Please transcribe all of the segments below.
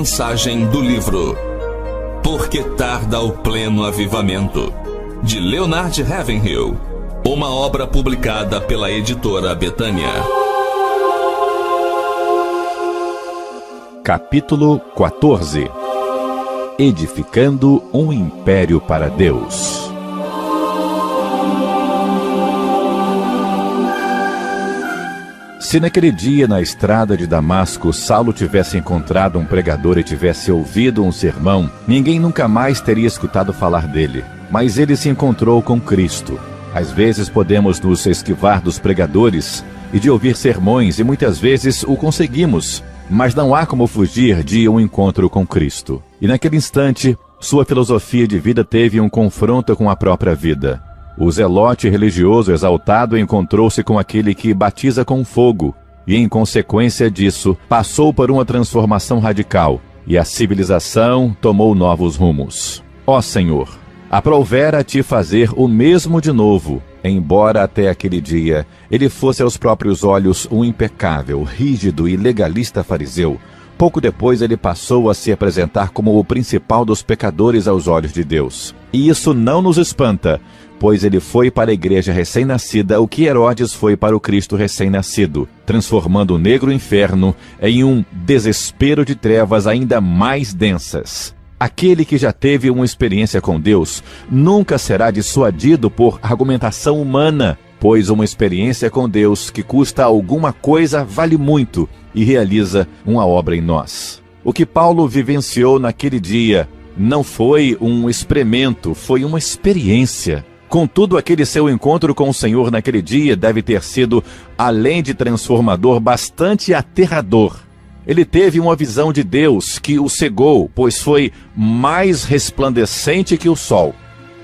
Mensagem do livro Por que tarda o pleno avivamento, de Leonard Ravenhill, uma obra publicada pela editora Betânia. Capítulo 14. Edificando um império para Deus. Se naquele dia na estrada de Damasco Saulo tivesse encontrado um pregador e tivesse ouvido um sermão, ninguém nunca mais teria escutado falar dele. Mas ele se encontrou com Cristo. Às vezes podemos nos esquivar dos pregadores e de ouvir sermões, e muitas vezes o conseguimos, mas não há como fugir de um encontro com Cristo. E naquele instante, sua filosofia de vida teve um confronto com a própria vida. O zelote religioso exaltado encontrou-se com aquele que batiza com fogo, e em consequência disso, passou por uma transformação radical, e a civilização tomou novos rumos. Ó Senhor, aprovera-te fazer o mesmo de novo, embora até aquele dia ele fosse aos próprios olhos um impecável, rígido e legalista fariseu. Pouco depois ele passou a se apresentar como o principal dos pecadores aos olhos de Deus. E isso não nos espanta, pois ele foi para a igreja recém-nascida o que Herodes foi para o Cristo recém-nascido, transformando o negro inferno em um desespero de trevas ainda mais densas. Aquele que já teve uma experiência com Deus nunca será dissuadido por argumentação humana, pois uma experiência com Deus que custa alguma coisa vale muito e realiza uma obra em nós. O que Paulo vivenciou naquele dia não foi um experimento, foi uma experiência. Contudo, aquele seu encontro com o Senhor naquele dia deve ter sido, além de transformador, bastante aterrador. Ele teve uma visão de Deus que o cegou, pois foi mais resplandecente que o sol.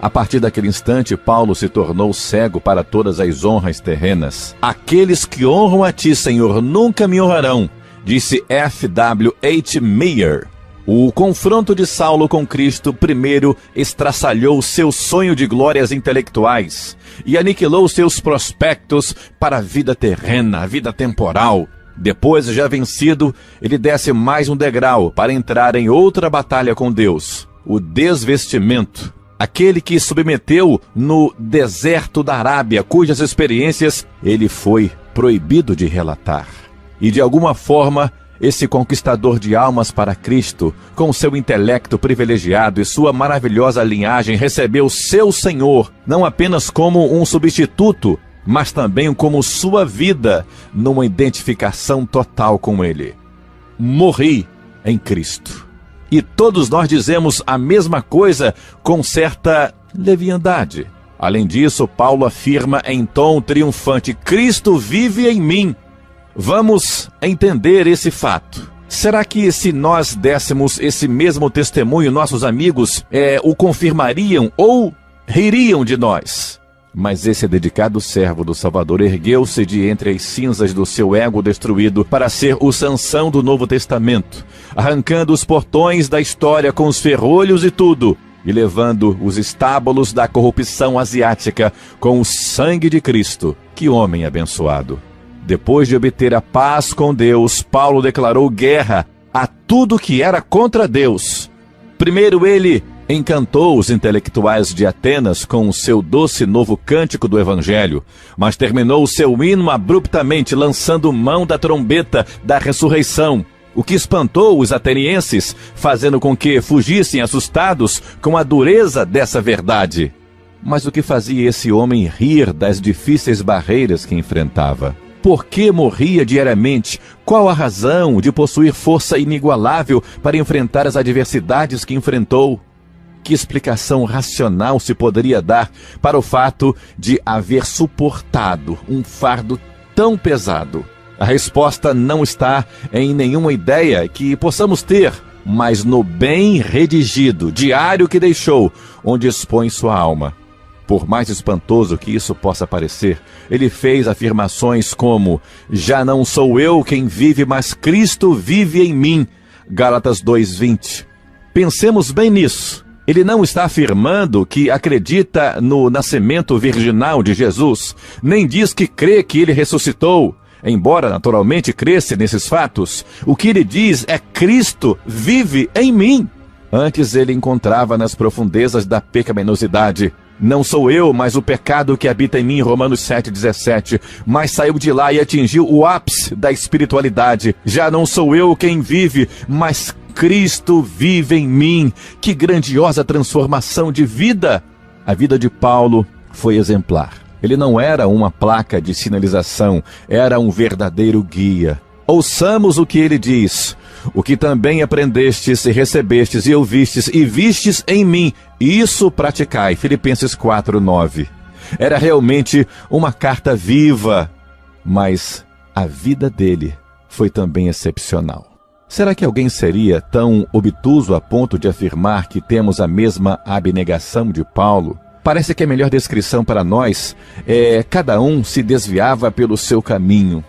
A partir daquele instante, Paulo se tornou cego para todas as honras terrenas. Aqueles que honram a ti, Senhor, nunca me honrarão, disse F.W.H. Meyer. O confronto de Saulo com Cristo primeiro estraçalhou seu sonho de glórias intelectuais e aniquilou seus prospectos para a vida terrena, a vida temporal. Depois, já vencido, ele desce mais um degrau para entrar em outra batalha com Deus, o desvestimento. Aquele que submeteu no deserto da Arábia, cujas experiências ele foi proibido de relatar. E de alguma forma, esse conquistador de almas para Cristo, com seu intelecto privilegiado e sua maravilhosa linhagem, recebeu seu Senhor, não apenas como um substituto, mas também como sua vida, numa identificação total com Ele. Morri em Cristo. E todos nós dizemos a mesma coisa com certa leviandade. Além disso, Paulo afirma em tom triunfante: Cristo vive em mim. Vamos entender esse fato. Será que se nós dessemos esse mesmo testemunho, nossos amigos o confirmariam ou ririam de nós? Mas esse dedicado servo do Salvador ergueu-se de entre as cinzas do seu ego destruído para ser o Sansão do Novo Testamento, arrancando os portões da história com os ferrolhos e tudo, e levando os estábulos da corrupção asiática com o sangue de Cristo. Que homem abençoado! Depois de obter a paz com Deus, Paulo declarou guerra a tudo que era contra Deus. Primeiro ele encantou os intelectuais de Atenas com o seu doce novo cântico do Evangelho, mas terminou o seu hino abruptamente, lançando mão da trombeta da ressurreição, o que espantou os atenienses, fazendo com que fugissem assustados com a dureza dessa verdade. Mas o que fazia esse homem rir das difíceis barreiras que enfrentava? Por que morria diariamente? Qual a razão de possuir força inigualável para enfrentar as adversidades que enfrentou? Que explicação racional se poderia dar para o fato de haver suportado um fardo tão pesado? A resposta não está em nenhuma ideia que possamos ter, mas no bem redigido diário que deixou, onde expõe sua alma. Por mais espantoso que isso possa parecer, ele fez afirmações como: já não sou eu quem vive, mas Cristo vive em mim. Gálatas 2:20. Pensemos bem nisso. Ele não está afirmando que acredita no nascimento virginal de Jesus, nem diz que crê que ele ressuscitou, embora naturalmente cresça nesses fatos, o que ele diz é: Cristo vive em mim. Antes ele encontrava nas profundezas da pecaminosidade. Não sou eu, mas o pecado que habita em mim, Romanos 7,17. Mas saiu de lá e atingiu o ápice da espiritualidade. Já não sou eu quem vive, mas Cristo vive em mim. Que grandiosa transformação de vida! A vida de Paulo foi exemplar. Ele não era uma placa de sinalização, era um verdadeiro guia. Ouçamos o que ele diz: o que também aprendestes e recebestes e ouvistes e vistes em mim, isso praticai. Filipenses 4:9. Era realmente uma carta viva, mas a vida dele foi também excepcional. Será que alguém seria tão obtuso a ponto de afirmar que temos a mesma abnegação de Paulo? Parece que a melhor descrição para nós é: cada um se desviava pelo seu caminho.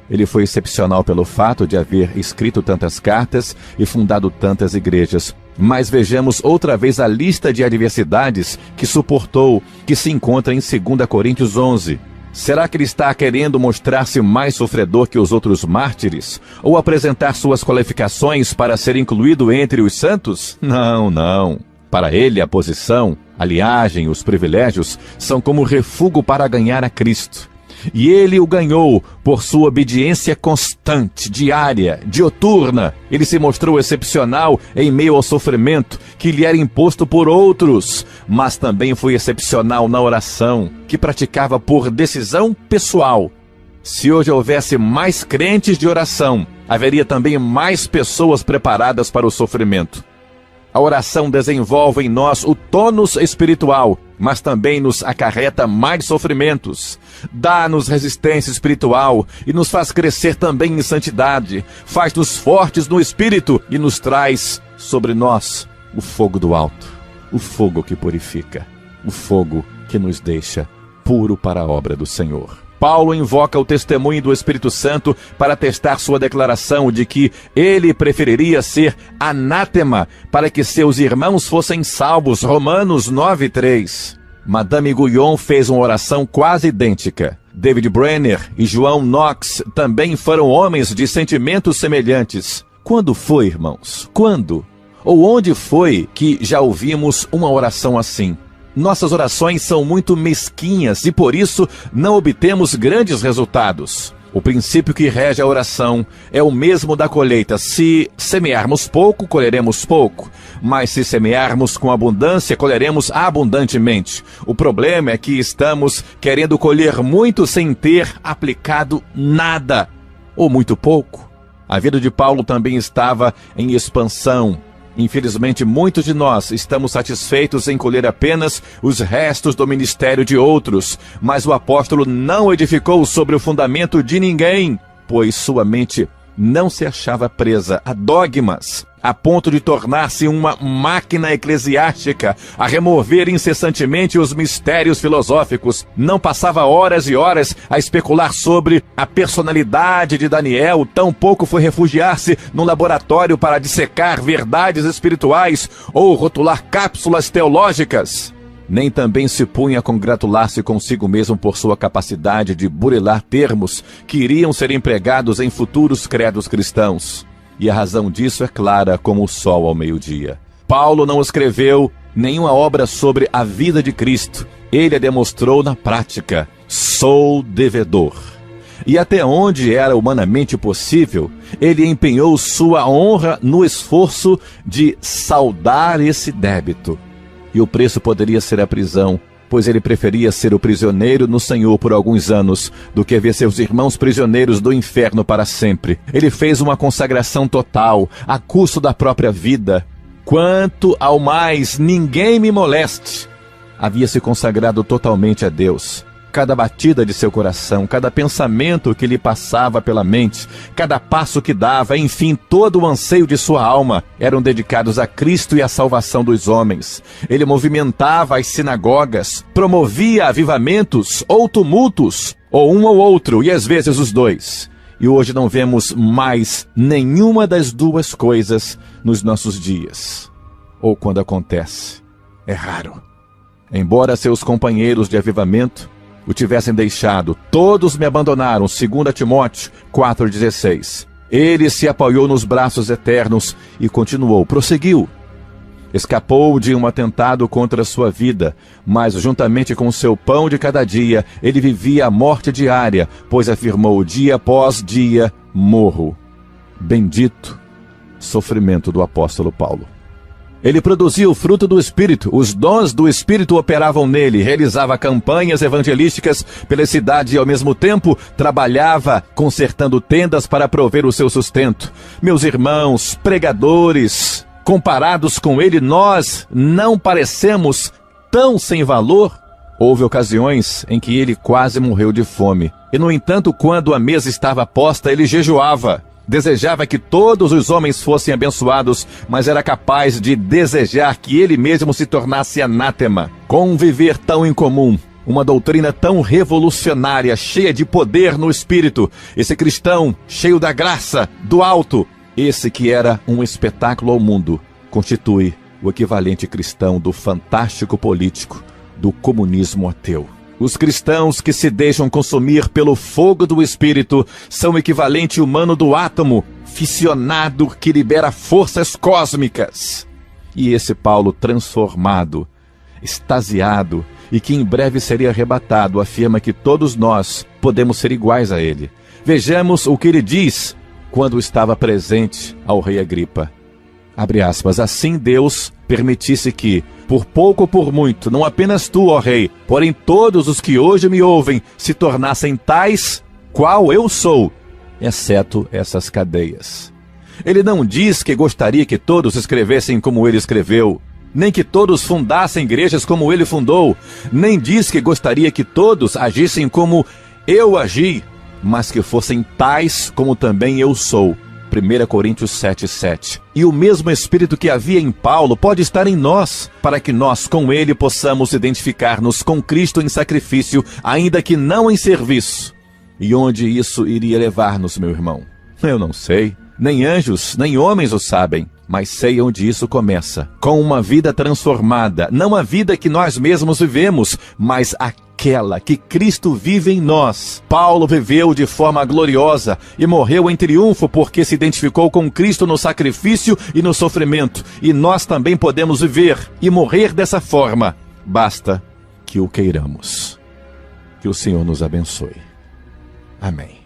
Ele foi excepcional pelo fato de haver escrito tantas cartas e fundado tantas igrejas. Mas vejamos outra vez a lista de adversidades que suportou, que se encontra em 2 Coríntios 11. Será que ele está querendo mostrar-se mais sofredor que os outros mártires? Ou apresentar suas qualificações para ser incluído entre os santos? Não, não. Para ele, a posição, a liagem, os privilégios são como refúgio para ganhar a Cristo. E ele o ganhou por sua obediência constante, diária, dioturna. Ele se mostrou excepcional em meio ao sofrimento que lhe era imposto por outros, mas também foi excepcional na oração, que praticava por decisão pessoal. Se hoje houvesse mais crentes de oração, haveria também mais pessoas preparadas para o sofrimento. A oração desenvolve em nós o tônus espiritual, mas também nos acarreta mais sofrimentos. Dá-nos resistência espiritual e nos faz crescer também em santidade. Faz-nos fortes no espírito e nos traz sobre nós o fogo do alto, o fogo que purifica, o fogo que nos deixa puro para a obra do Senhor. Paulo invoca o testemunho do Espírito Santo para testar sua declaração de que ele preferiria ser anátema para que seus irmãos fossem salvos. Romanos 9:3. Madame Guyon fez uma oração quase idêntica. David Brenner e João Knox também foram homens de sentimentos semelhantes. Quando foi, irmãos? Quando? Ou onde foi que já ouvimos uma oração assim? Nossas orações são muito mesquinhas e por isso não obtemos grandes resultados. O princípio que rege a oração é o mesmo da colheita. Se semearmos pouco, colheremos pouco. Mas se semearmos com abundância, colheremos abundantemente. O problema é que estamos querendo colher muito sem ter aplicado nada, ou muito pouco. A vida de Paulo também estava em expansão. Infelizmente, muitos de nós estamos satisfeitos em colher apenas os restos do ministério de outros, mas o apóstolo não edificou sobre o fundamento de ninguém, pois sua mente não se achava presa a dogmas, a ponto de tornar-se uma máquina eclesiástica, a remover incessantemente os mistérios filosóficos. Não passava horas e horas a especular sobre a personalidade de Daniel, tampouco foi refugiar-se num laboratório para dissecar verdades espirituais ou rotular cápsulas teológicas. Nem também se punha a congratular-se consigo mesmo por sua capacidade de burilar termos que iriam ser empregados em futuros credos cristãos. E a razão disso é clara como o sol ao meio-dia. Paulo não escreveu nenhuma obra sobre a vida de Cristo. Ele a demonstrou na prática. Sou devedor. E até onde era humanamente possível, ele empenhou sua honra no esforço de saldar esse débito. E o preço poderia ser a prisão, pois ele preferia ser o prisioneiro no Senhor por alguns anos do que ver seus irmãos prisioneiros do inferno para sempre. Ele fez uma consagração total, a custo da própria vida. Quanto ao mais, ninguém me moleste. Havia se consagrado totalmente a Deus. Cada batida de seu coração, cada pensamento que lhe passava pela mente, cada passo que dava, enfim, todo o anseio de sua alma eram dedicados a Cristo e à salvação dos homens. Ele movimentava as sinagogas, promovia avivamentos ou tumultos, ou um ou outro, e às vezes os dois. E hoje não vemos mais nenhuma das duas coisas nos nossos dias. Ou quando acontece, é raro. Embora seus companheiros de avivamento o tivessem deixado. Todos me abandonaram. 2 Timóteo 4,16. Ele se apoiou nos braços eternos e continuou, prosseguiu. Escapou de um atentado contra a sua vida, mas juntamente com seu pão de cada dia, ele vivia a morte diária, pois afirmou dia após dia, morro. Bendito sofrimento do apóstolo Paulo. Ele produzia o fruto do Espírito, os dons do Espírito operavam nele, realizava campanhas evangelísticas pela cidade e ao mesmo tempo trabalhava consertando tendas para prover o seu sustento. Meus irmãos, pregadores, comparados com ele, nós não parecemos tão sem valor? Houve ocasiões em que ele quase morreu de fome, e no entanto, quando a mesa estava posta, ele jejuava. Desejava que todos os homens fossem abençoados, mas era capaz de desejar que ele mesmo se tornasse anátema. Com um viver tão incomum, uma doutrina tão revolucionária, cheia de poder no espírito, esse cristão cheio da graça, do alto, esse que era um espetáculo ao mundo, constitui o equivalente cristão do fantástico político, do comunismo ateu. Os cristãos que se deixam consumir pelo fogo do Espírito são o equivalente humano do átomo fissionado que libera forças cósmicas. E esse Paulo transformado, extasiado e que em breve seria arrebatado, afirma que todos nós podemos ser iguais a ele. Vejamos o que ele diz quando estava presente ao rei Agripa. Abre aspas, assim Deus permitisse que, por pouco ou por muito, não apenas tu, ó rei, porém todos os que hoje me ouvem, se tornassem tais qual eu sou, exceto essas cadeias. Ele não diz que gostaria que todos escrevessem como ele escreveu, nem que todos fundassem igrejas como ele fundou, nem diz que gostaria que todos agissem como eu agi, mas que fossem tais como também eu sou. 1 Coríntios 7,7. E o mesmo Espírito que havia em Paulo pode estar em nós, para que nós com ele possamos identificar-nos com Cristo em sacrifício, ainda que não em serviço. E onde isso iria levar-nos, meu irmão? Eu não sei. Nem anjos, nem homens o sabem. Mas sei onde isso começa. Com uma vida transformada. Não a vida que nós mesmos vivemos, mas aquela que Cristo vive em nós. Paulo viveu de forma gloriosa e morreu em triunfo porque se identificou com Cristo no sacrifício e no sofrimento. E nós também podemos viver e morrer dessa forma. Basta que o queiramos. Que o Senhor nos abençoe. Amém.